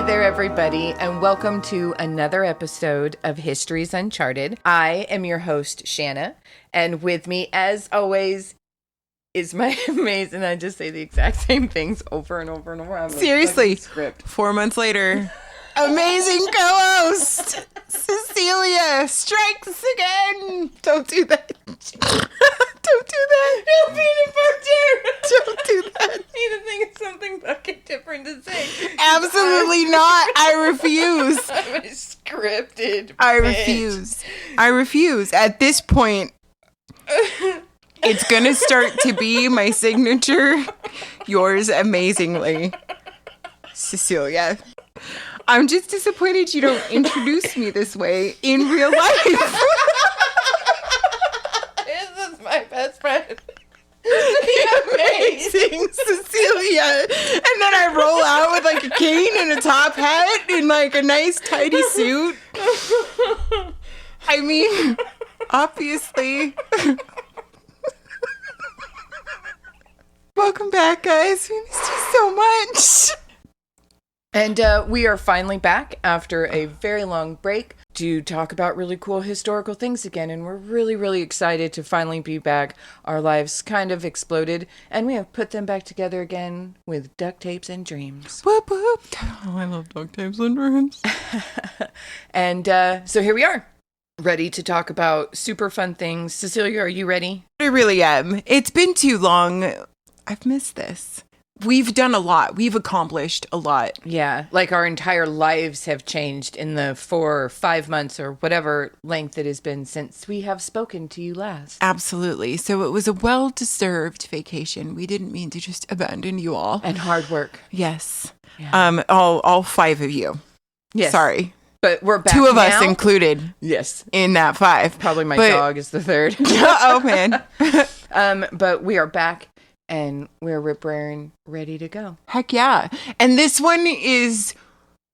there, everybody, and welcome to another episode of Histories Uncharted. I am your host, Shanna, and with me, as always, is my amazing, I just say the exact same things over and over and over. Seriously, 4 months later, amazing co-host, Cecilia, strikes again. Don't do that. Don't do that. No peanut butter. Don't do that. I need to think of something fucking different to say. Absolutely not. I refuse. I'm a scripted I bitch. refuse. I refuse. At this point, it's going to start to be my signature. Yours amazingly, Cecilia. I'm just disappointed you don't introduce me this way in real life. This is my best friend. Amazing, Cecilia. And then I roll out with like a cane and a top hat and like a nice tidy suit. I mean, obviously. Welcome back, guys. We missed you so much. And we are finally back after a very long break to talk about really cool historical things again. And we're really, really excited to finally be back. Our lives kind of exploded, and we have put them back together again with duct tapes and dreams. Whoop, whoop. Oh, I love duct tapes and dreams. And so here we are, ready to talk about super fun things. Cecilia, are you ready? I really am. It's been too long. I've missed this. We've done a lot. We've accomplished a lot. Yeah, like our entire lives have changed in the 4 or 5 months or whatever length it has been since we have spoken to you last. Absolutely. So it was a well-deserved vacation. We didn't mean to just abandon you all. And hard work. Yes. Yeah. All 5 of you. Yes. Sorry. But we're back 2 of now. us included. Yes. In that 5. Probably my dog is the 3rd. Oh, man. But we are back. And we're rip-raring, ready to go. Heck yeah. And this one is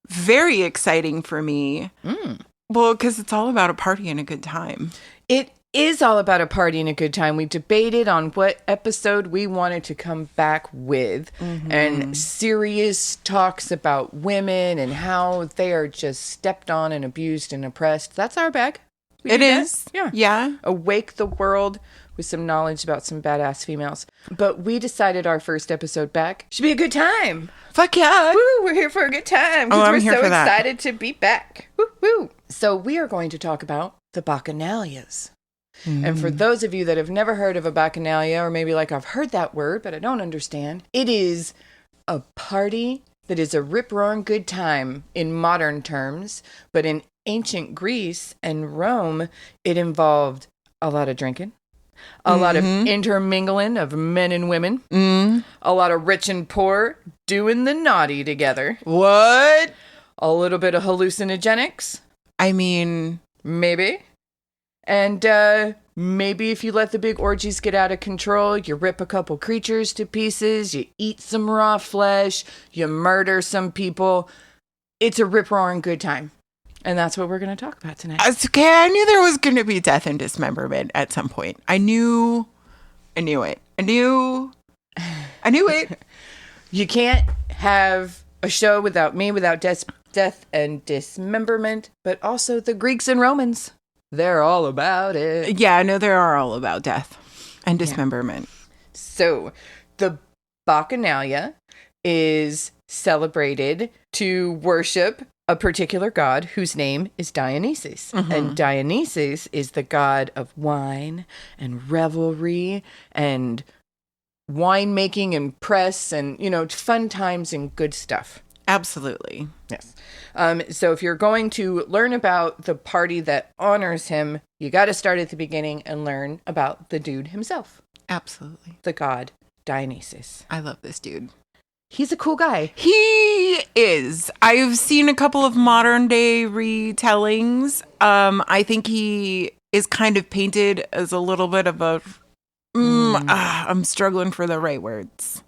very exciting for me. Well, because it's all about a party and a good time. It is all about a party and a good time. We debated on what episode we wanted to come back with. Mm-hmm. And serious talks about women and how they are just stepped on and abused and oppressed. That's our bag. It is. Yeah. Yeah. Awake the world with some knowledge about some badass females. But we decided our first episode back should be a good time. Fuck yeah. Woo, we're here for a good time. Oh, I'm we're here so for that. excited to be back. Woo, woo. So we are going to talk about the Bacchanalias. And for those of you that have never heard of a Bacchanalia, or maybe like I've heard that word, but I don't understand, it is a party that is a rip-roaring good time in modern terms. But in ancient Greece and Rome, it involved a lot of drinking. A lot of intermingling of men and women. A lot of rich and poor doing the naughty together. What? A little bit of hallucinogenics. I mean... Maybe. And maybe if you let the big orgies get out of control, you rip a couple creatures to pieces, you eat some raw flesh, you murder some people. It's a rip-roaring good time. And that's what we're going to talk about tonight. Okay, I knew there was going to be death and dismemberment at some point. I knew it. I knew it. You can't have a show without me, without death and dismemberment, but also the Greeks and Romans. They're all about it. Yeah, I know they are all about death and dismemberment. Yeah. So, the Bacchanalia is celebrated to worship a particular god whose name is Dionysus. And Dionysus is the god of wine and revelry and winemaking and press and, fun times and good stuff. Absolutely. Yes. So if you're going to learn about the party that honors him, you got to start at the beginning and learn about the dude himself. Absolutely. The god Dionysus. I love this dude. He's a cool guy. He is. I've seen a couple of modern day retellings. I think he is kind of painted as a little bit of a... I'm struggling for the right words.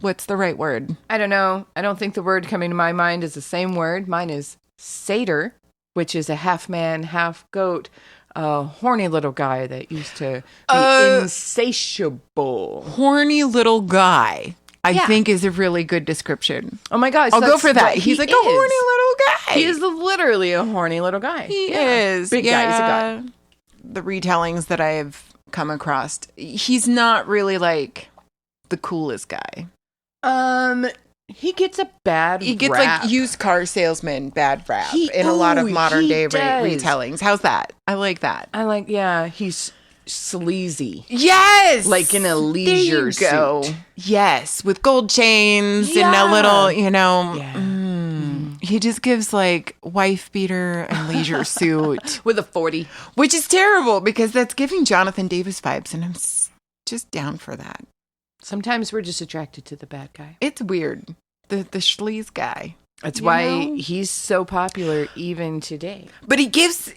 What's the right word? I don't know. I don't think the word coming to my mind is the same word. Mine is satyr, which is a half man, half goat, horny little guy that used to be insatiable. Horny little guy. I think is a really good description. Oh my gosh. I'll go for that. He's like a horny little guy. He is literally a horny little guy. He is. Big guy. He's a guy. The retellings that I've come across, he's not really like the coolest guy. He gets a bad He gets rap. like used car salesman bad rap in a lot of modern day retellings. How's that? I like that. He's sleazy. Yes! Like in a leisure suit. Yes, with gold chains and a little, he just gives like wife beater and leisure suit. With a 40. Which is terrible because that's giving Jonathan Davis vibes and I'm just down for that. Sometimes we're just attracted to the bad guy. It's weird. The sleaze guy. That's why he's so popular even today. But he gives,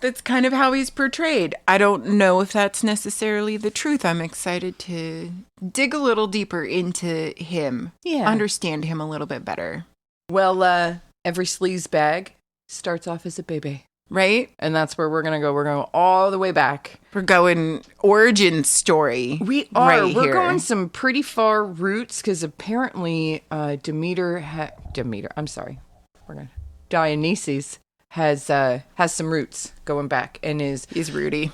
that's kind of how he's portrayed. I don't know if that's necessarily the truth. I'm excited to dig a little deeper into him. Yeah. Understand him a little bit better. Well, every sleaze bag starts off as a baby. Right? And that's where we're going to go. We're going all the way back. We're going origin story. We are. We're going some pretty far roots because apparently Dionysus has some roots going back and he's Rudy.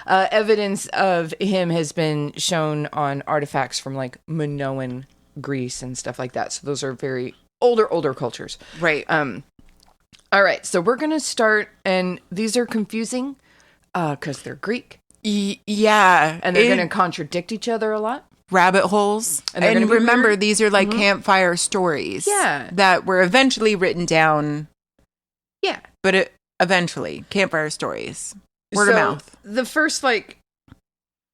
Evidence of him has been shown on artifacts from like Minoan Greece and stuff like that. So those are very older cultures. Right. All right, so we're going to start, and these are confusing because they're Greek. Yeah. And they're going to contradict each other a lot. Rabbit holes. And remember, these are like campfire stories. Yeah. That were eventually written down. Yeah. But eventually, campfire stories. Word of mouth. The first, I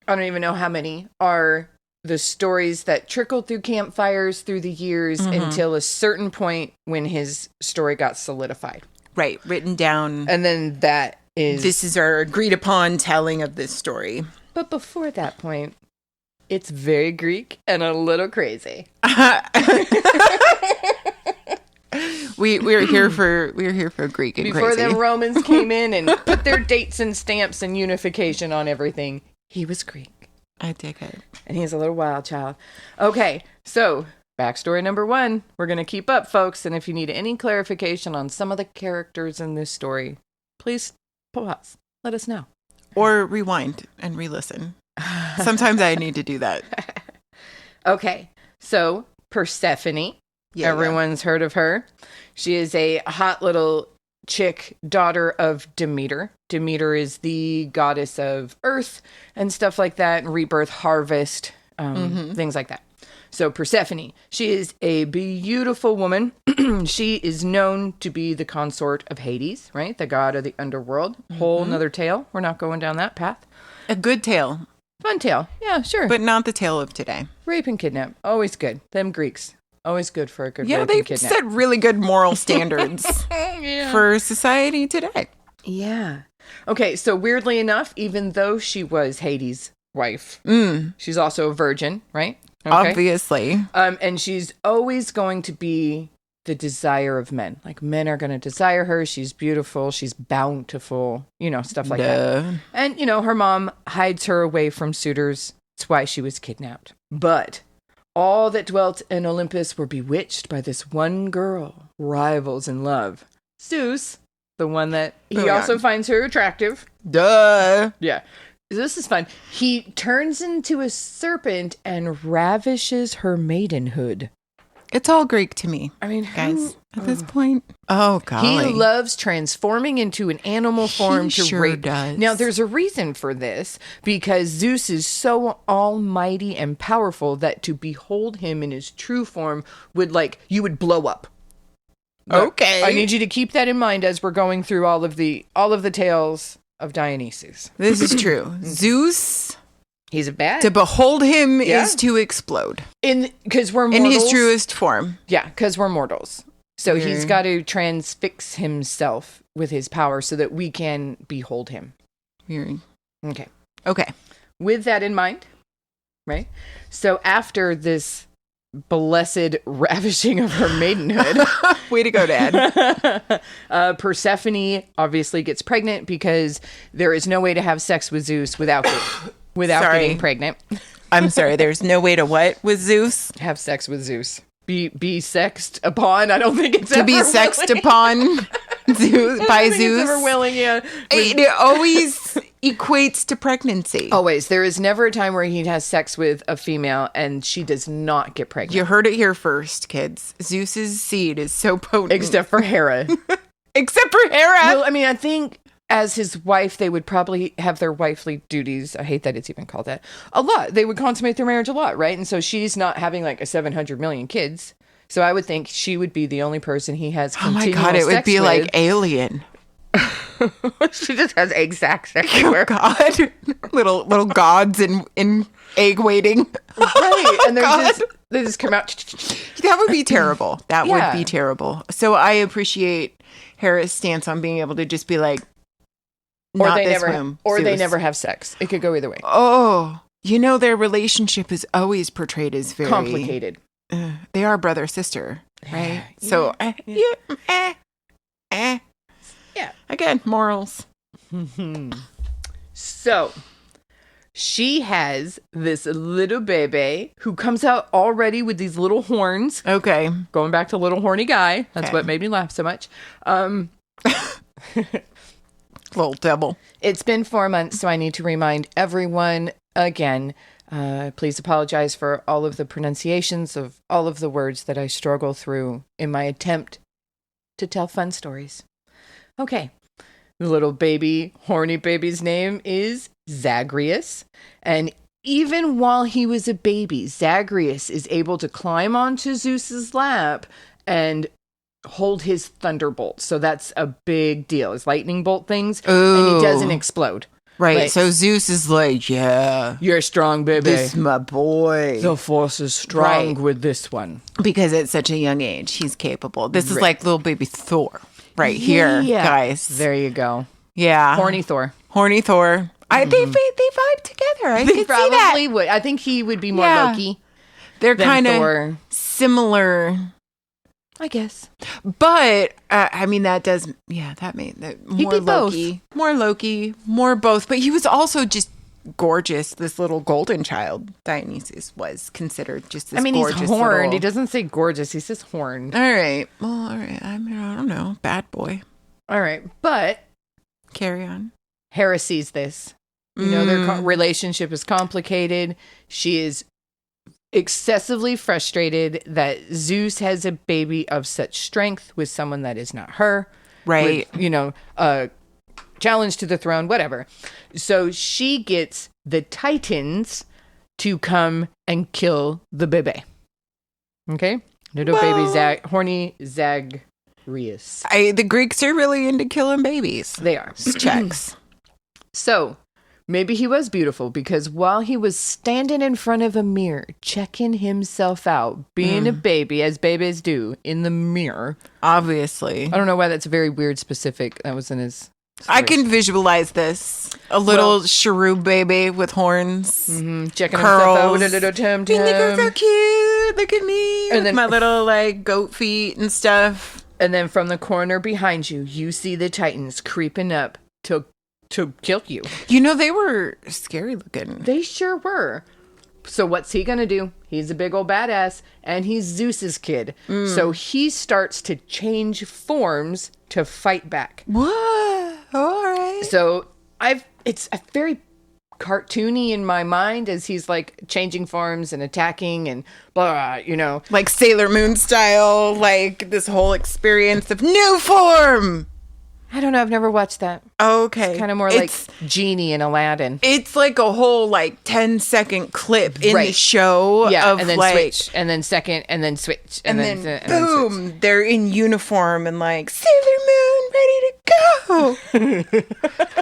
don't even know how many, are the stories that trickled through campfires through the years until a certain point when his story got solidified. Right, written down. And then this is our agreed upon telling of this story. But before that point, it's very Greek and a little crazy. We're here for Greek and Before crazy. them Romans came in and put their dates and stamps and unification on everything, he was Greek. I dig it. And he's a little wild child. Okay, so backstory number 1. We're going to keep up, folks. And if you need any clarification on some of the characters in this story, please pause. Let us know. Or rewind and re-listen. Sometimes I need to do that. Okay, so Persephone. Everyone's heard of her. She is a hot little chick, daughter of Demeter. Demeter is the goddess of earth and stuff like that, and rebirth, harvest, things like that. So Persephone, she is a beautiful woman. She is known to be the consort of Hades, right? The god of the underworld. Whole nother tale. We're not going down that path. A good tale. Fun tale. Yeah, sure. But not the tale of today. Rape and kidnap. Always good. Them Greeks. Always good for a good rape and they've kidnap. set really good moral standards for society today. Yeah. Okay, so weirdly enough, even though she was Hades' wife, she's also a virgin, right? Okay. Obviously. And she's always going to be the desire of men. Like, men are going to desire her. She's beautiful. She's bountiful, stuff like that. And, her mom hides her away from suitors. That's why she was kidnapped. But all that dwelt in Olympus were bewitched by this one girl, rivals in love. Zeus, the one that he also finds her attractive. Duh. Yeah. This is fun. He turns into a serpent and ravishes her maidenhood. It's all Greek to me. I mean, guys, at this point. Oh, golly. He loves transforming into an animal form to rape. Does. Now, there's a reason for this, because Zeus is so almighty and powerful that to behold him in his true form you would blow up. Okay. I need you to keep that in mind as we're going through all of the tales of Dionysus. This is true. Zeus, he's a bad. To behold him is to explode. Because we're mortals. In his truest form. Yeah, because we're mortals. So he's got to transfix himself with his power so that we can behold him. Weird. Okay. With that in mind, right? So after this blessed ravishing of her maidenhood. Way to go, Dad. Persephone obviously gets pregnant because there is no way to have sex with Zeus without getting pregnant. I'm sorry, there's no way to what with Zeus? Have sex with Zeus. Be sexed upon. I don't think it's To ever be sexed willing. upon Zeus, by I don't think Zeus. It's ever willing, yeah. It always equates to pregnancy. Always. There is never a time where he has sex with a female and she does not get pregnant. You heard it here first, kids. Zeus's seed is so potent. Except for Hera. Except for Hera. Well, I mean, I think as his wife, they would probably have their wifely duties. I hate that it's even called that. A lot. They would consummate their marriage a lot, right? And so she's not having like a 700 million kids. So I would think she would be the only person he has Oh my continual God, it would sex be with. like Alien. She just has egg sacs Oh everywhere. God. little gods in egg waiting. Right. And God. they just come out. That would be terrible. That Yeah. would be terrible. So I appreciate Hera's stance on being able to just be like, not this womb, they Zeus. never have sex. It could go either way. Oh, their relationship is always portrayed as very Complicated. They are brother sister, right? Yeah. So Yeah. Again, morals. So she has this little baby who comes out already with these little horns. Okay. Going back to little horny guy. That's Okay. what made me laugh so much. Little devil. It's been 4 months, so I need to remind everyone again. Please apologize for all of the pronunciations of all of the words that I struggle through in my attempt to tell fun stories. Okay. The little baby, horny baby's name is Zagreus. And even while he was a baby, Zagreus is able to climb onto Zeus's lap and hold his thunderbolt. So that's a big deal. His lightning bolt things. Ooh. And he doesn't explode. Right. Like, So Zeus is like, yeah, you're strong, baby. this is my boy. The force is strong Right. with this one. Because at such a young age, he's capable. This is Right. like little baby Thor right here, Yeah. guys. There you go. Yeah. Horny Thor. Horny Thor. They vibe together. I They could see that. probably would. I think he would be more Yeah. Loki They're than kind of Thor. similar. I guess. But I mean, that does, that made that more be both. Loki, more both. But he was also just gorgeous. This little golden child, Dionysus, was considered just this. I mean, gorgeous he's horned. little- He doesn't say gorgeous. He says horned. All right. Well, all right. I mean, I don't know. Bad boy. All right. But Carry on. Hera sees this. You know, their relationship is complicated. She is excessively frustrated that Zeus has a baby of such strength with someone that is not her. Right. With, challenge to the throne, whatever. So she gets the Titans to come and kill the baby. Okay? Little baby horny Zagreus. The Greeks are really into killing babies. They are. Checks. So, maybe he was beautiful because while he was standing in front of a mirror, checking himself out, being a baby, as babies do, in the mirror. Obviously. I don't know why that's very weird specific. That was in his story. I can visualize this. A little shrew baby with horns. checking himself out curls. with a little tum Being like, "Oh, so tum. cute. Look at me." And With then- my little like goat feet and stuff. And then from the corner behind you, you see the Titans creeping up to kill you. They were scary looking. They sure were. So what's he gonna do? He's a big old badass, and he's Zeus's kid. So he starts to change forms to fight back. What? All right. So it's a very cartoony in my mind as he's like changing forms and attacking and blah, Like Sailor Moon style, like this whole experience of new form. I don't know. I've never watched that. Okay. Kind of more like Genie in Aladdin. It's like a whole like 10-second clip in the Right. show Yeah, of and then like switch, and then second, and then switch, and then switch. boom, they're in uniform and like Sailor Moon ready to go.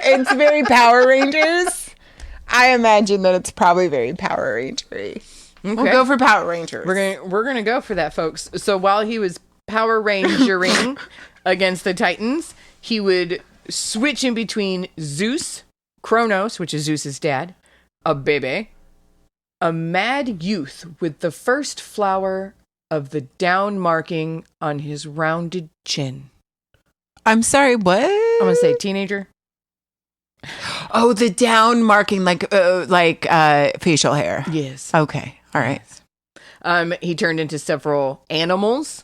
It's very Power Rangers. I imagine that it's probably very Power Rangery. We'll go for Power Rangers. We're gonna go for that, folks. So while he was Power Rangering against the Titans, he would switch in between Zeus, Kronos, which is Zeus's dad, a baby, a mad youth with the first flower of the down marking on his rounded chin. I'm sorry, what? I'm gonna say teenager. Oh, the down marking, like facial hair. Yes. Okay. All right. He turned into several animals,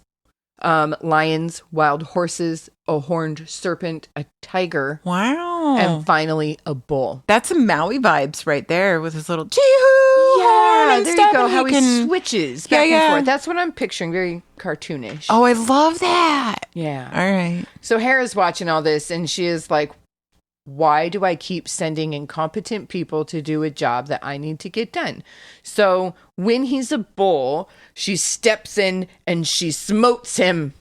lions, wild horses, a horned serpent, a tiger, Wow. and finally a bull. That's some Maui vibes right there with his little chee-hoo horn and there stuff. you go. And How he he switches back Yeah, and yeah. forth. That's what I'm picturing. Very cartoonish. Oh, I love that. Yeah. All right. So Hera's watching all this, and she is like, why do I keep sending incompetent people to do a job that I need to get done? So when he's a bull, she steps in and she smotes him.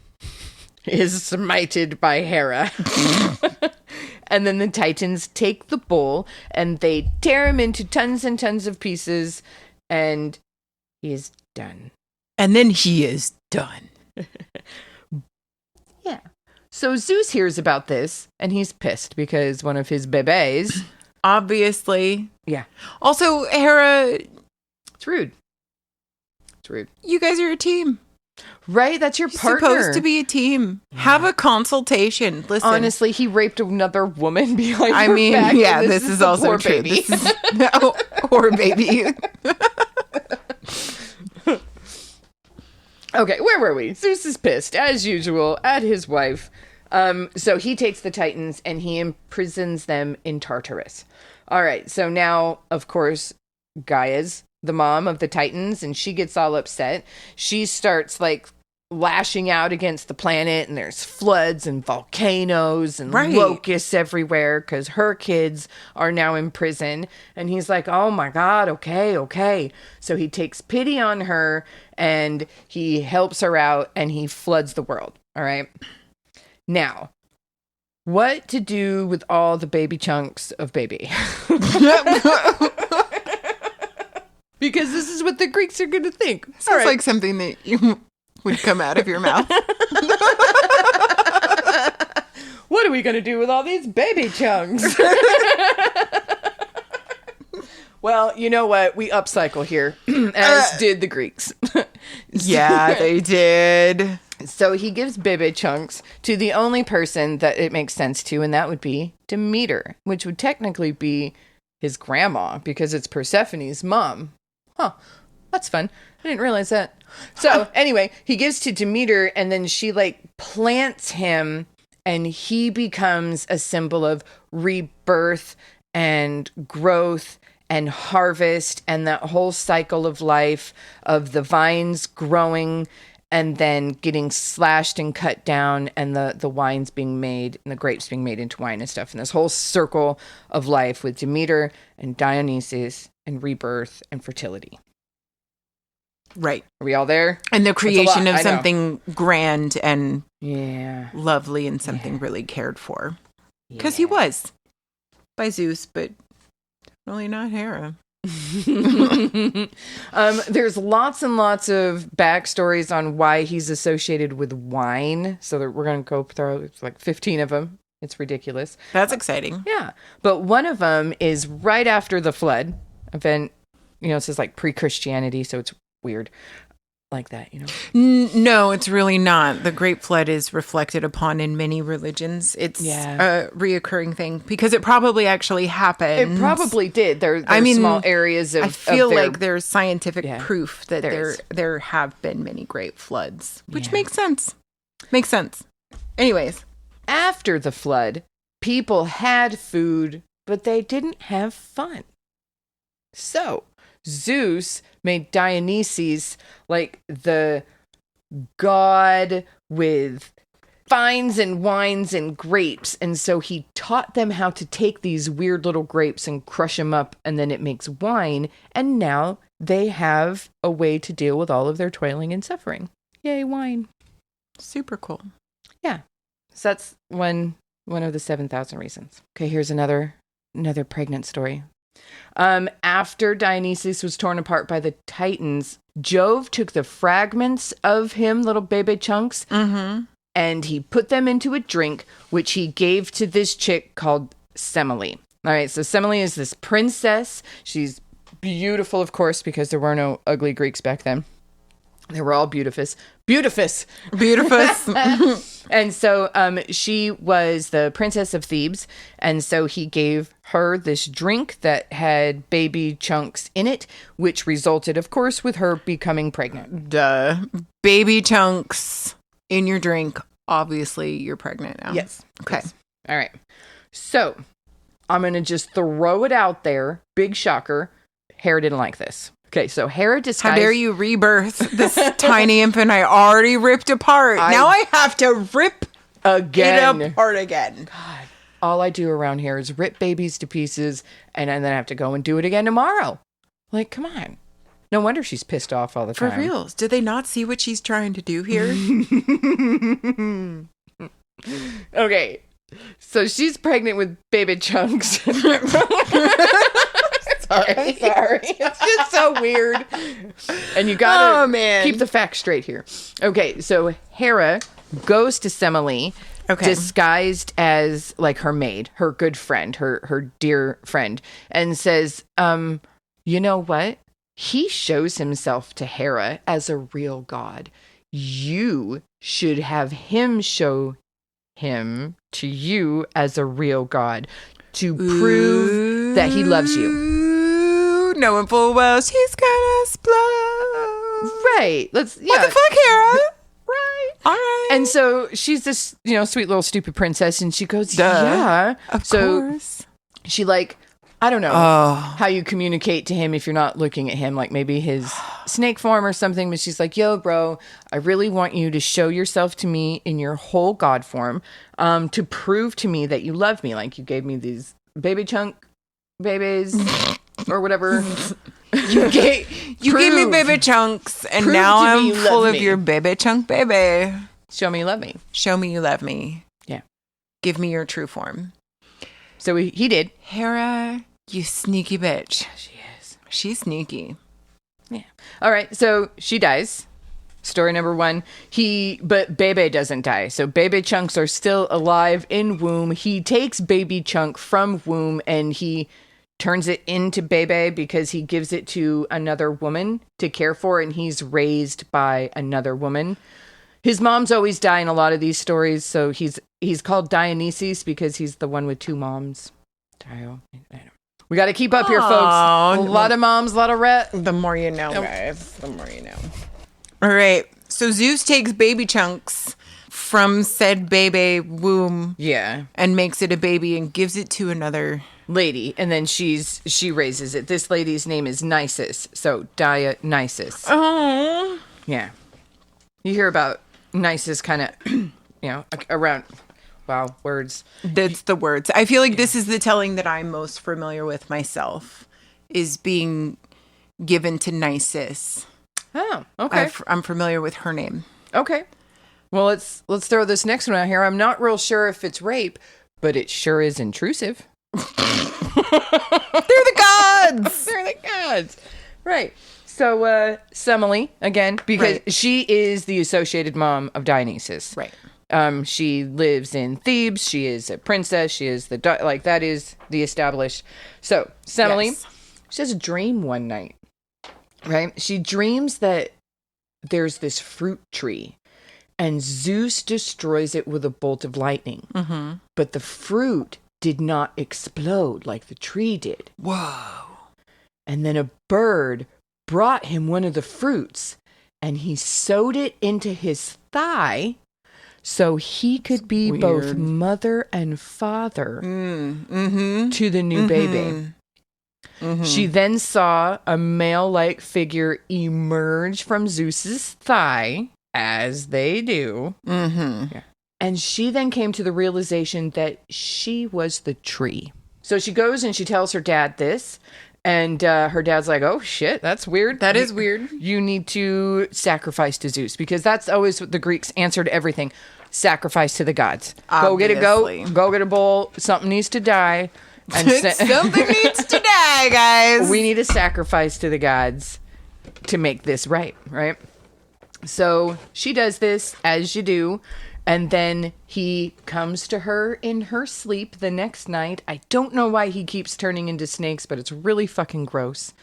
Is smited by Hera. And then the Titans take the bull and they tear him into tons and tons of pieces, and he is done. And then he is done. Yeah. So Zeus hears about this, and he's pissed because one of his bebés... Obviously. Yeah. Also, Hera, It's rude. It's rude. you guys are a team. Right? That's your partner. Supposed to be a team. Have a consultation. Listen. Honestly, he raped another woman behind I her mean, back, yeah, and this is the also poor true. baby. This is, no, poor baby. Okay, where were we? Zeus is pissed, as usual, at his wife. So he takes the Titans and he imprisons them in Tartarus. All right, so now, of course, Gaia's the mom of the Titans, and she gets all upset. She starts, like, lashing out against the planet, and there's floods and volcanoes and locusts everywhere because her kids are now in prison. And he's like, oh my God, okay. So he takes pity on her and he helps her out and he floods the world. All right. Now, what to do with all the baby chunks of baby? Because this is what the Greeks are going to think. Sounds like something that you would come out of your mouth. What are we going to do with all these baby chunks? Well, you know what? We upcycle here, as did the Greeks. Yeah, they did. So he gives baby chunks to the only person that it makes sense to, and that would be Demeter, which would technically be his grandma because it's Persephone's mom. Huh. That's fun. I didn't realize that. So anyway, he gives to Demeter, and then she like plants him, and he becomes a symbol of rebirth and growth and harvest and that whole cycle of life of the vines growing and then getting slashed and cut down and the wines being made and the grapes being made into wine and stuff. And this whole circle of life with Demeter and Dionysus and rebirth and fertility. Right. Are we all there? And the creation of I know. something grand and Yeah. lovely and something really cared for. Because he was. By Zeus, but really not Hera. There's lots and lots of backstories on why he's associated with wine. So that we're going to go through like 15 of them. It's ridiculous. That's exciting. Yeah. But one of them is right after the flood event. You know, it says like pre-Christianity, so it's weird like that, you know? No, it's really not. The Great Flood is reflected upon in many religions. It's a reoccurring thing because it probably actually happened. It probably did. There's small areas of... I feel like there's scientific proof that there there have been many great floods, which makes sense. Makes sense. Anyways. After the flood, people had food, but they didn't have fun. So Zeus made Dionysus like the god with vines and wines and grapes. And so he taught them how to take these weird little grapes and crush them up, and then it makes wine. And now they have a way to deal with all of their toiling and suffering. Yay, wine. Super cool. Yeah. So that's one of the 7,000 reasons. Okay, here's another pregnant story. After Dionysus was torn apart by the Titans, Jove took the fragments of him, little baby chunks, and he put them into a drink, which he gave to this chick called Semele. All right, so Semele is this princess. She's beautiful, of course, because there were no ugly Greeks back then. They were all beautiful. Beautiful. And so she was the princess of Thebes. And so he gave her this drink that had baby chunks in it, which resulted, of course, with her becoming pregnant. Duh. Baby chunks in your drink. Obviously, you're pregnant now. Yes. Okay. Yes. All right. So I'm going to just throw it out there. Big shocker. Hera didn't like this. Okay, so Hera disguised... How dare you rebirth this tiny infant I already ripped apart. Now I have to rip again. it apart again. God, all I do around here is rip babies to pieces, and then I have to go and do it again tomorrow. Like, come on. No wonder she's pissed off all the time. For reals. Do they not see what she's trying to do here? Okay, so she's pregnant with baby chunks. Sorry. It's just so weird. And you gotta keep the facts straight here. Okay, so Hera goes to Semele, disguised as like her maid, her good friend, her dear friend, and says, you know what? He shows himself to Hera as a real god. You should have him show him to you as a real god to prove that he loves you. Knowing full well she's gonna explode. Right. What the fuck, Hera? Right. All right. And so she's this, sweet little stupid princess, and she goes, Duh. yeah. Of course. She I don't know how you communicate to him if you're not looking at him, like maybe his snake form or something. But she's like, yo, bro, I really want you to show yourself to me in your whole god form to prove to me that you love me. Like you gave me these baby chunk babies or whatever. You gave me baby chunks, and now I'm full of your baby chunk baby. Show me you love me. Show me you love me. Yeah. Give me your true form. So he did. Hera, you sneaky bitch. She is. She's sneaky. Yeah. All right. So she dies. Story number 1. But Bebe doesn't die. So baby chunks are still alive in womb. He takes baby chunk from womb and he turns it into Bebe because he gives it to another woman to care for, and he's raised by another woman. His mom's always die in a lot of these stories, so he's called Dionysus because he's the one with 2 moms. We got to keep up here, folks. A lot of moms, a lot of The more you know, guys. The more you know. All right. So Zeus takes baby chunks from said baby womb. Yeah. And makes it a baby and gives it to another lady, and then she raises it. This lady's name is Nisus, so Dionysus. Oh. Yeah. You hear about Nisus kind of, around, wow, words. That's the words. I feel like this is the telling that I'm most familiar with myself, is being given to Nisus. Oh, okay. I'm familiar with her name. Okay. Well, let's throw this next one out here. I'm not real sure if it's rape, but it sure is intrusive. They're the gods. They're the gods. Right. So, Semele, again, because she is the associated mom of Dionysus. Right. She lives in Thebes. She is a princess. She is that is the established. So, Semele, she has a dream one night, right? She dreams that there's this fruit tree and Zeus destroys it with a bolt of lightning. Mm-hmm. But the fruit did not explode like the tree did. Whoa. And then a bird brought him one of the fruits and he sewed it into his thigh so he could be both mother and father to the new baby. Mm-hmm. She then saw a male-like figure emerge from Zeus's thigh, as they do. Mm-hmm. Yeah. And she then came to the realization that she was the tree. So she goes and she tells her dad this. And her dad's like, oh, shit, that's weird. That is weird. You need to sacrifice to Zeus, because that's always what the Greeks answered everything. Sacrifice to the gods. Obviously. Go get a goat. Go get a bull. Something needs to die. And something needs to die, guys. We need a sacrifice to the gods to make this right? So she does this, as you do. And then he comes to her in her sleep the next night. I don't know why he keeps turning into snakes, but it's really fucking gross.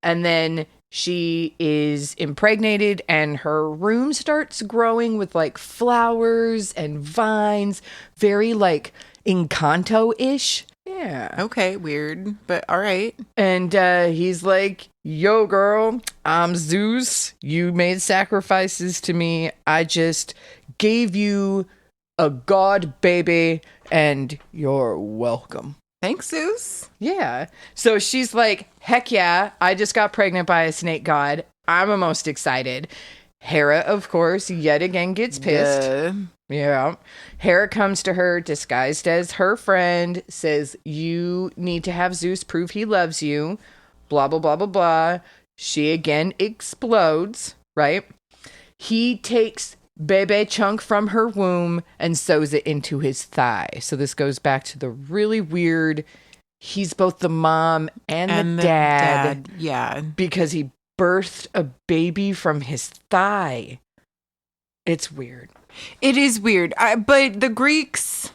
And then she is impregnated and her room starts growing with like flowers and vines, very like Encanto-ish. Yeah. Okay, weird, but all right. And he's like, yo, girl, I'm Zeus. You made sacrifices to me. I just gave you a god baby, and you're welcome. Thanks, Zeus. Yeah. So she's like, heck yeah, I just got pregnant by a snake god. I'm most excited. Hera, of course, yet again gets pissed. Yeah. Hera comes to her disguised as her friend, says, you need to have Zeus prove he loves you. Blah, blah, blah, blah, blah. She again explodes, right? He takes Bebe Chunk from her womb and sews it into his thigh. So this goes back to the really weird, he's both the mom and the dad. Yeah. Because he birthed a baby from his thigh. It's weird. It is weird. But the Greeks,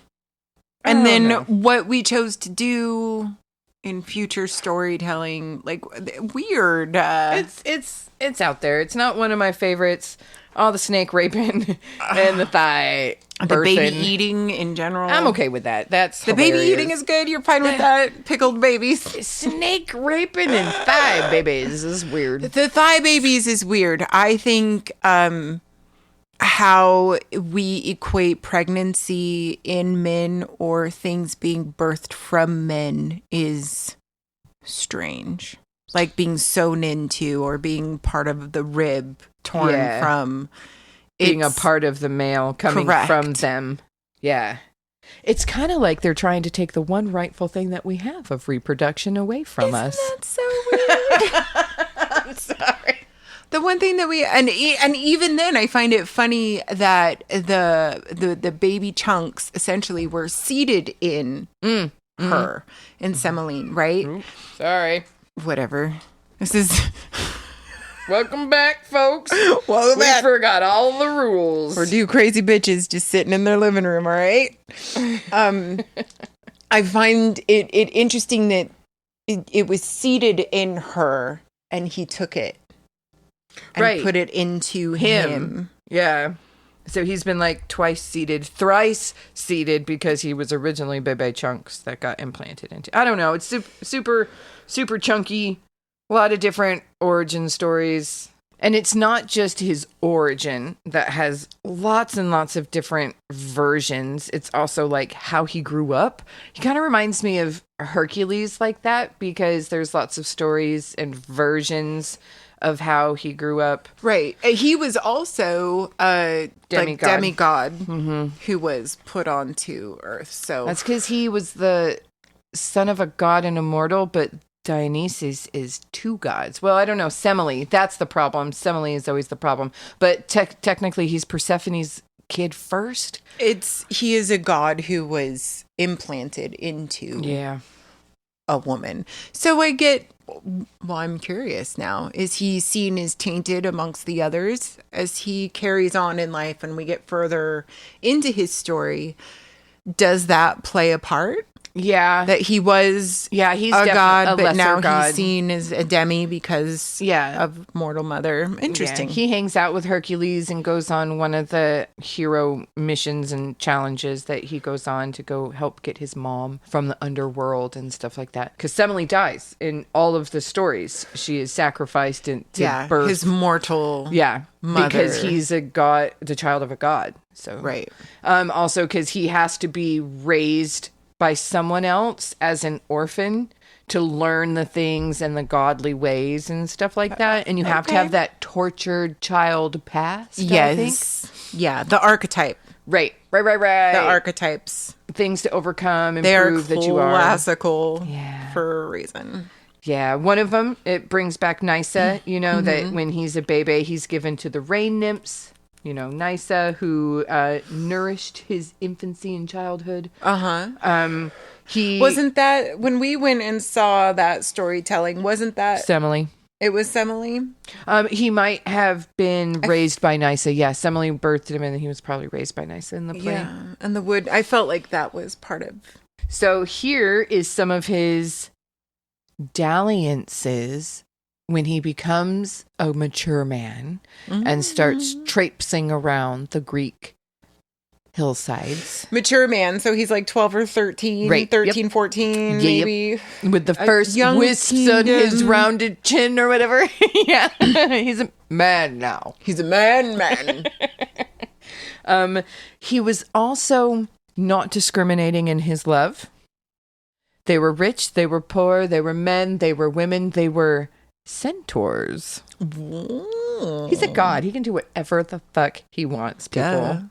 and then what we chose to do in future storytelling, like, weird. It's out there. It's not one of my favorites. All the snake raping and the thigh birthing. The baby eating in general. I'm okay with that. That's the hilarious. baby eating is good. You're fine with that. Pickled babies. Snake raping and thigh babies is weird. The thigh babies is weird. I think how we equate pregnancy in men or things being birthed from men is strange. Like being sewn into or being part of the rib torn from. Being a part of the male coming from them. Yeah. It's kind of like they're trying to take the one rightful thing that we have of reproduction away from us. Isn't that so weird? I'm sorry. The one thing that we and even then I find it funny that the baby chunks essentially were seated in her in Semele, right? Oops, sorry. Whatever. This is welcome back, folks. Welcome back. We forgot all the rules. We're two crazy bitches just sitting in their living room, all right? I find it interesting that it was seated in her and he took it and put it into him. Yeah. So he's been like twice seated, thrice seated because he was originally Bebe Chunks that got implanted into. I don't know. It's super, super chunky. A lot of different origin stories. And it's not just his origin that has lots and lots of different versions. It's also like how he grew up. He kind of reminds me of Hercules like that because there's lots of stories and versions of how he grew up. Right. He was also a demigod who was put onto Earth. So that's because he was the son of a god and immortal, but Dionysus is two gods. Well, I don't know. Semele, that's the problem. Semele is always the problem. But technically, he's Persephone's kid first. He is a god who was implanted into a woman. So I'm curious now. Is he seen as tainted amongst the others as he carries on in life and we get further into his story? Does that play a part? Yeah. That he was he's a god, but now god. He's seen as a demi because of mortal mother. Interesting. Yeah. He hangs out with Hercules and goes on one of the hero missions and challenges that he goes on to go help get his mom from the underworld and stuff like that. Because Semele dies in all of the stories. She is sacrificed to birth his mortal mother. Because he's a god, the child of a god. So right. Also because he has to be raised by someone else as an orphan to learn the things and the godly ways and stuff like that. And you have to have that tortured child past. Yes. I think. Yeah. The archetype. Right. The archetypes. Things to overcome and prove that you are. Classical for a reason. Yeah. One of them, it brings back Nysa, that when he's a baby, he's given to the rain nymphs. Nysa, who nourished his infancy and childhood. He wasn't that when we went and saw that storytelling. Wasn't that Semele? It was Semele. He might have been raised by Nysa. Yeah, Semele birthed him, and he was probably raised by Nysa in the play. Yeah, and the wood. I felt like that was part of. So here is some of his dalliances when he becomes a mature man and starts traipsing around the Greek hillsides. Mature man, so he's like 12 or 13, Right. 13, 14, maybe. With the first young wisps on his kingdom. rounded chin or whatever. Yeah. He's a man now. He's a man. He was also not discriminating in his love. They were rich, they were poor, they were men, they were women, they were centaurs. He's a god. He can do whatever the fuck he wants, people.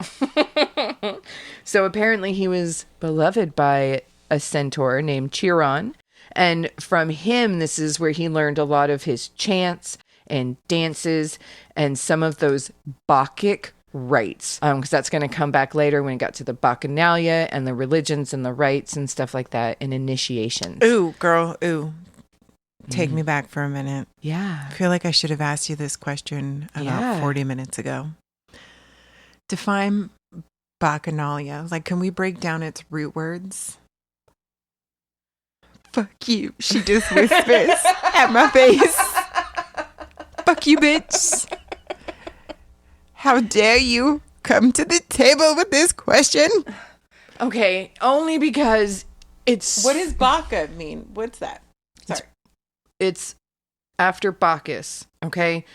So apparently he was beloved by a centaur named Chiron. And from him, this is where he learned a lot of his chants and dances and some of those Bacchic rites, because that's going to come back later when it got to the Bacchanalia and the religions and the rites and stuff like that and initiations. Ooh, girl, ooh. Take me back for a minute. Yeah. I feel like I should have asked you this question about 40 minutes ago. Define Bacchanalia. Like, can we break down its root words? Fuck you. She just whispers at my face. Fuck you, bitch. How dare you come to the table with this question? Okay, only because it's... What does Baccha mean? What's that? Sorry. It's after Bacchus, okay?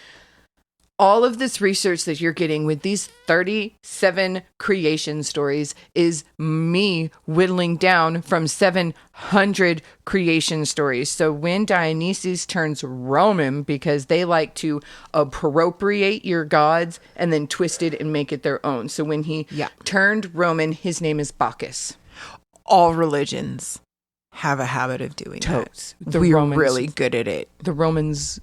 All of this research that you're getting with these 37 creation stories is me whittling down from 700 creation stories. So when Dionysus turns Roman, because they like to appropriate your gods and then twist it and make it their own. So when he turned Roman, his name is Bacchus. All religions have a habit of doing Totes. that. We're really good at it. The Romans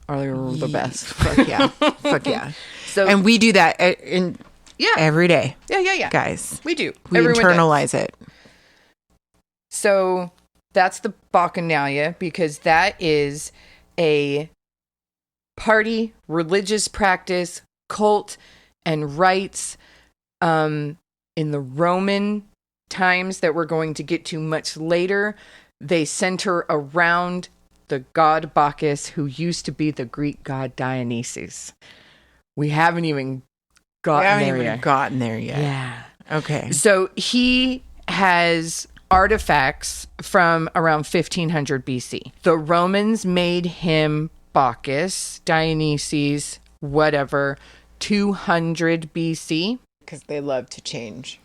are the best. Fuck yeah. Fuck yeah. So, and we do that every day. Yeah. Guys. We do. We Everyone internalize does. it. So that's the Bacchanalia, because that is a party, religious practice, cult, and rites in the Roman times that we're going to get to much later. They center around the god Bacchus, who used to be the Greek god Dionysus. We haven't even gotten there yet. Yeah. Okay. So he has artifacts from around 1500 BC. The Romans made him Bacchus, Dionysus, whatever, 200 BC. Because they love to change.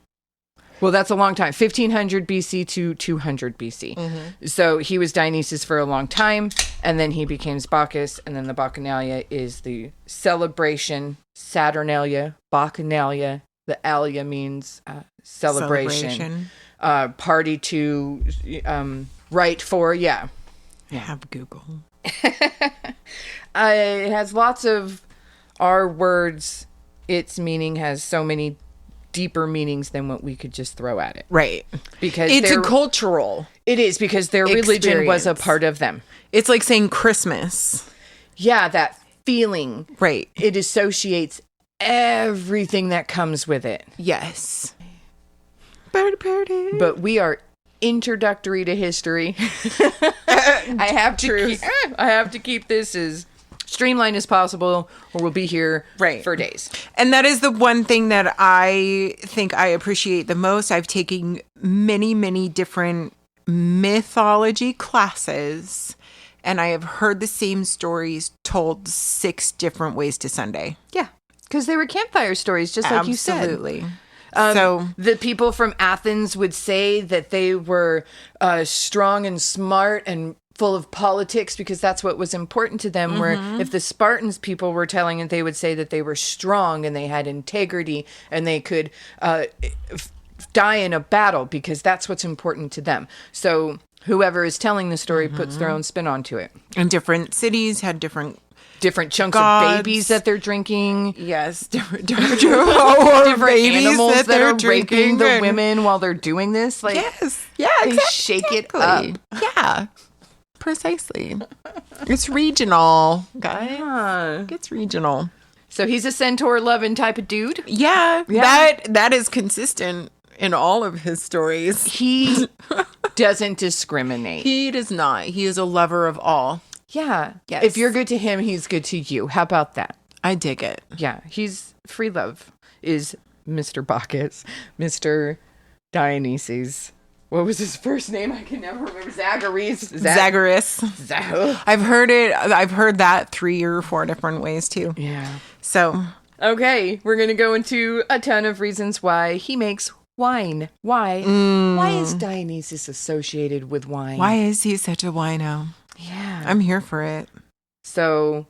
Well, that's a long time. 1500 BC to 200 BC. Mm-hmm. So he was Dionysus for a long time, and then he became Bacchus, and then the Bacchanalia is the celebration, Saturnalia, Bacchanalia. The alia means celebration. Party to, right for, yeah. Have Google. It has lots of our words. Its meaning has so many deeper meanings than what we could just throw at it. Right. Because it's a cultural. It is, because their religion was a part of them. It's like saying Christmas. Yeah, that feeling. Right. It associates everything that comes with it. Yes. Party. But we are introductory to history. I have to keep this as streamlined as possible, or we'll be here for days. And that is the one thing that I think I appreciate the most. I've taken many, many different mythology classes, and I have heard the same stories told 6 different ways to Sunday. Yeah, because they were campfire stories, just like you said. Absolutely. So the people from Athens would say that they were strong and smart and full of politics, because that's what was important to them. Where if the Spartans people were telling it, they would say that they were strong and they had integrity and they could die in a battle, because that's what's important to them. So whoever is telling the story puts their own spin onto it. And different cities had different chunks gods. Of babies that they're drinking. Yes, different babies animals that are raping the women while they're doing this. Like, yes, yeah, they shake it up. Yeah. Precisely. It's regional, guys. Yeah. It's regional. So he's a centaur loving type of dude. Yeah. That is consistent in all of his stories. He doesn't discriminate. He does not. He is a lover of all. Yeah. Yes. If you're good to him, he's good to you. How about that? I dig it. Yeah. He's free love is Mr. Bacchus, Mr. Dionysus. What was his first name? I can never remember. Zacharias. I've heard that 3 or 4 different ways too. Yeah. So, okay, we're going to go into a ton of reasons why he makes wine. Why? Why is Dionysus associated with wine? why is he such a wino? Yeah. I'm here for it. So,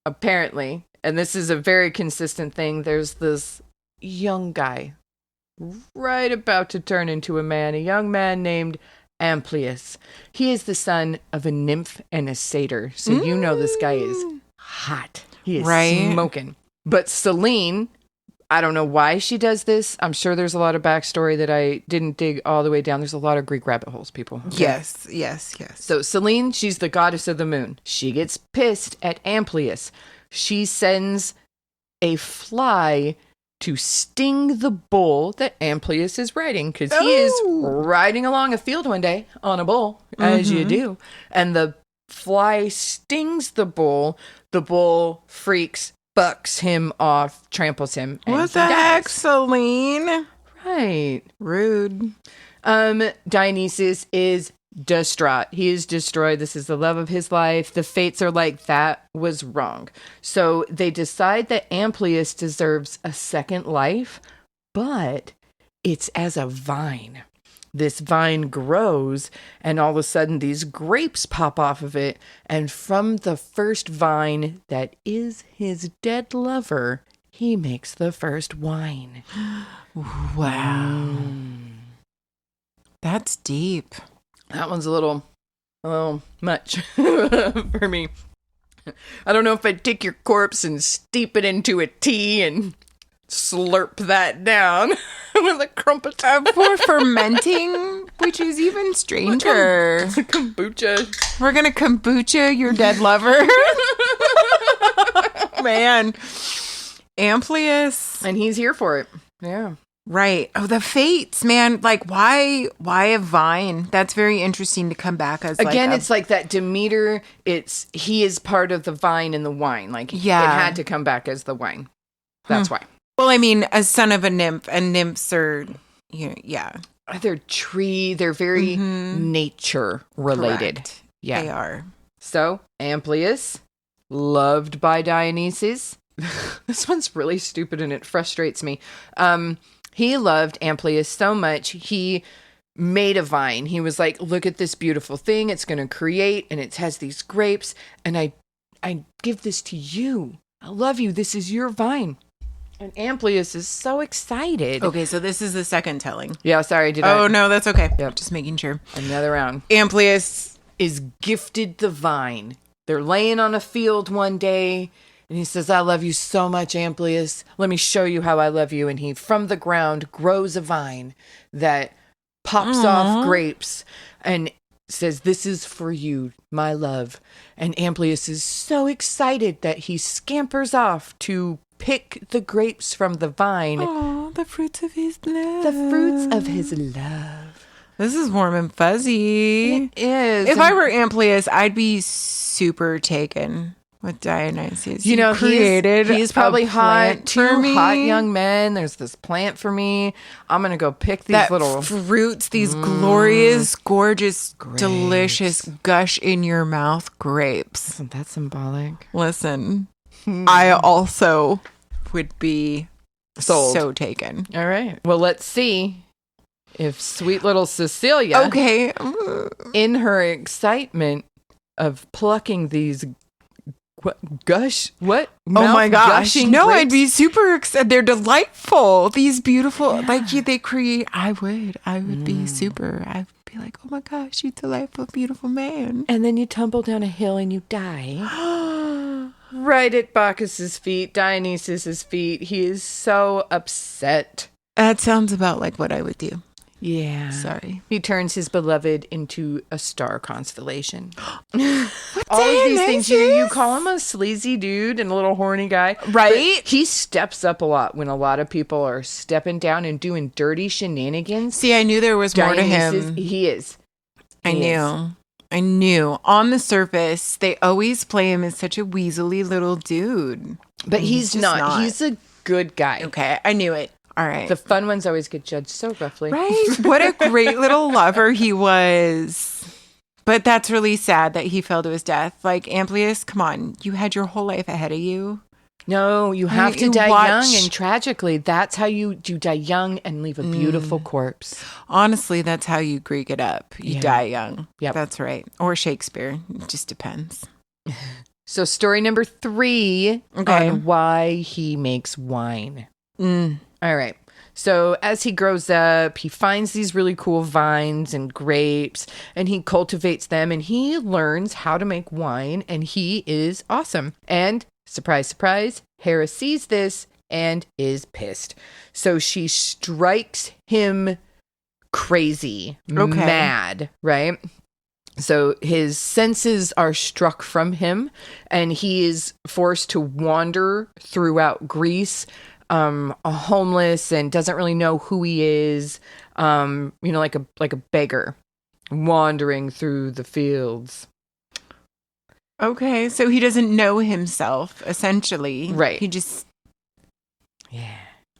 apparently, and this is a very consistent thing, there's this young guy right about to turn into a man, a young man named Amplius. He is the son of a nymph and a satyr. So you know this guy is hot. He is smoking. But Selene, I don't know why she does this. I'm sure there's a lot of backstory that I didn't dig all the way down. There's a lot of Greek rabbit holes, people. Okay? Yes. So Selene, she's the goddess of the moon. She gets pissed at Amplius. She sends a fly to sting the bull that Amplius is riding, because he is riding along a field one day on a bull, as you do. And the fly stings the bull freaks, bucks him off, tramples him, and What the heck, Selene? Right. Rude. Dionysus is distraught. He is destroyed. This is the love of his life. The fates are like, that was wrong. So they decide that Amplius deserves a second life, but it's as a vine. This vine grows, and all of a sudden these grapes pop off of it. And from the first vine that is his dead lover, he makes the first wine. Wow. That's deep. That one's a little much for me. I don't know if I'd take your corpse and steep it into a tea and slurp that down with a crumpet. For fermenting, which is even stranger. Kombucha. We're gonna kombucha your dead lover. Man. Amplius. And he's here for it. Yeah. Right. Oh, the fates, man. Like, why a vine? That's very interesting to come back as again. It's like that Demeter. He is part of the vine and the wine. Like, it had to come back as the wine. That's why. Well, I mean, a son of a nymph, and nymphs are, yeah. They're tree. They're very nature related. Correct. Yeah, They are. So Amplius, loved by Dionysus. This one's really stupid and it frustrates me. He loved Amplius so much, he made a vine. He was like, look at this beautiful thing it's going to create, and it has these grapes, and I give this to you. I love you. This is your vine. And Amplius is so excited. Okay, so this is the second telling. Yeah, sorry. Oh, no, that's okay. Yep. Just making sure. Another round. Amplius is gifted the vine. They're laying on a field one day, and he says, I love you so much, Amplius. Let me show you how I love you. And he, from the ground, grows a vine that pops off grapes and says, this is for you, my love. And Amplius is so excited that he scampers off to pick the grapes from the vine. Oh, the fruits of his love. The fruits of his love. This is warm and fuzzy. It is. If I were Amplius, I'd be super taken with Dionysus. You know, he's probably hot. Hot young men. There's this plant for me. I'm going to go pick these little fruits, these glorious, gorgeous, delicious, gush in your mouth grapes. Isn't that symbolic? Listen, I also would be sold. So taken. All right. Well, let's see if sweet little Cecilia, in her excitement of plucking these oh my gosh. No, grapes? I'd be super excited. They're delightful. These beautiful, they create, I would be super, I'd be like, oh my gosh, you delightful, beautiful man. And then you tumble down a hill and you die. Right at Bacchus's feet, Dionysus's feet. He is so upset. That sounds about like what I would do. Yeah. Sorry. He turns his beloved into a star constellation. All of these things, you call him a sleazy dude and a little horny guy. Right? He steps up a lot when a lot of people are stepping down and doing dirty shenanigans. See, I knew there was more to him. He is. I knew. I knew. On the surface, they always play him as such a weaselly little dude. But he's just not. He's a good guy. Okay, I knew it. All right. The fun ones always get judged so roughly. Right? What a great little lover he was. But that's really sad that he fell to his death. Like, Amplius, come on. You had your whole life ahead of you. No, you have to die young and tragically. That's how you die young and leave a beautiful corpse. Honestly, that's how you Greek it up. You die young. Yep. That's right. Or Shakespeare. It just depends. So story number 3 on why he makes wine. All right. So as he grows up, he finds these really cool vines and grapes, and he cultivates them, and he learns how to make wine, and he is awesome. And surprise, surprise, Hera sees this and is pissed. So she strikes him crazy, mad, right? So his senses are struck from him, and he is forced to wander throughout Greece, homeless, and doesn't really know who he is, like a beggar wandering through the fields. Okay, so he doesn't know himself, essentially. Right. He just... Yeah.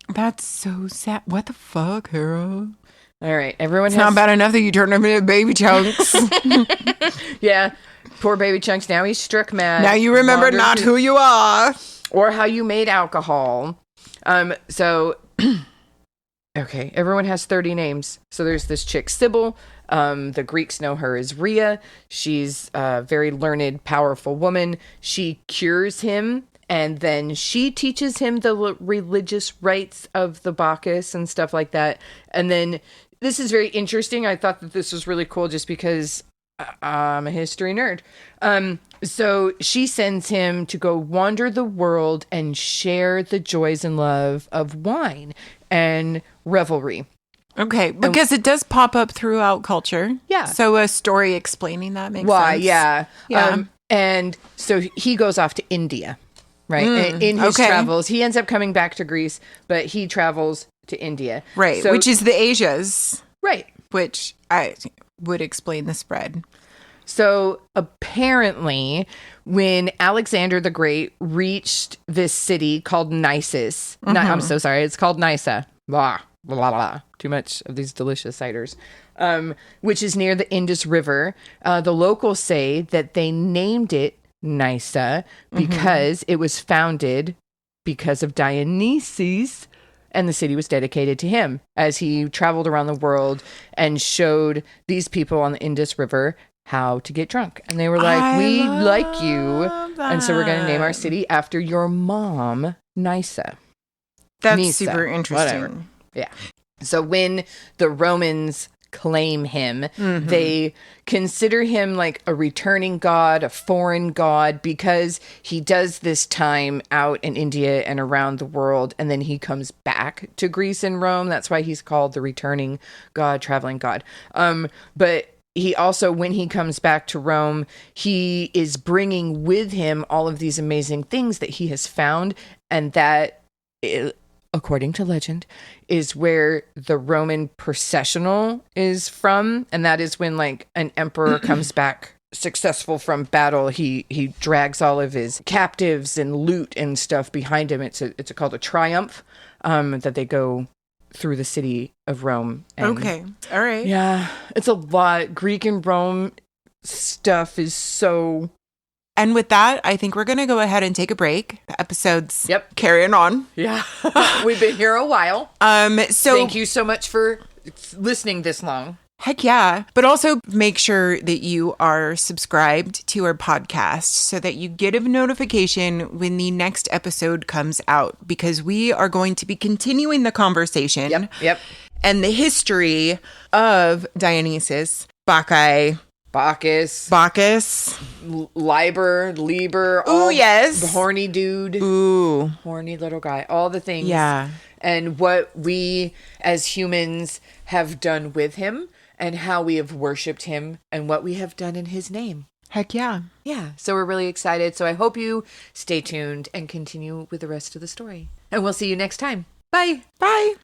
That's so sad. What the fuck, Hera? All right, everyone It's not bad enough that you turned him into baby chunks. Yeah, poor baby chunks. Now he's struck mad. Now you remember not who you are. Or how you made alcohol. So... Okay, everyone has 30 names. So there's this chick, Sybil. The Greeks know her as Rhea. She's a very learned, powerful woman. She cures him, and then she teaches him the religious rites of the Bacchus and stuff like that. And then this is very interesting. I thought that this was really cool just because I'm a history nerd. So she sends him to go wander the world and share the joys and love of wine and revelry. Okay, because it does pop up throughout culture. Yeah. So a story explaining that makes sense. Yeah. Yeah. And so he goes off to India, right? In his travels, he ends up coming back to Greece, but he travels to India. Right, So, which is the Asias. right. Which I would explain the spread. So apparently, when Alexander the Great reached this city called Nisus, I'm so sorry, it's called Nysa. Blah, blah, blah. Too much of these delicious ciders. Which is near the Indus River. The locals say that they named it Nysa because it was founded because of Dionysus, and the city was dedicated to him as he traveled around the world and showed these people on the Indus River how to get drunk. And they were like, we like you. And so we're going to name our city after your mom, Nysa. That's Nysa, super interesting. Whatever. Yeah. So when the Romans claim him, they consider him like a returning god, a foreign god, because he does this time out in India and around the world, and then he comes back to Greece and Rome. That's why he's called the returning god, traveling god. But he also, when he comes back to Rome, he is bringing with him all of these amazing things that he has found, and that, according to legend, is where the Roman processional is from. And that is when, like, an emperor comes back successful from battle. He drags all of his captives and loot and stuff behind him. It's called a triumph, that they go through the city of Rome. And, okay. All right. yeah, it's a lot. Greek and Rome stuff is so... And with that, I think we're going to go ahead and take a break. The episode's carrying on. Yeah. We've been here a while. So thank you so much for listening this long. Heck yeah. But also make sure that you are subscribed to our podcast so that you get a notification when the next episode comes out, because we are going to be continuing the conversation. Yep. And the history of Dionysus, Bacchus, Liber. Oh, yes. The horny dude. Ooh. Horny little guy. All the things. Yeah. And what we as humans have done with him and how we have worshipped him and what we have done in his name. Heck yeah. Yeah. So we're really excited. So I hope you stay tuned and continue with the rest of the story. And we'll see you next time. Bye. Bye.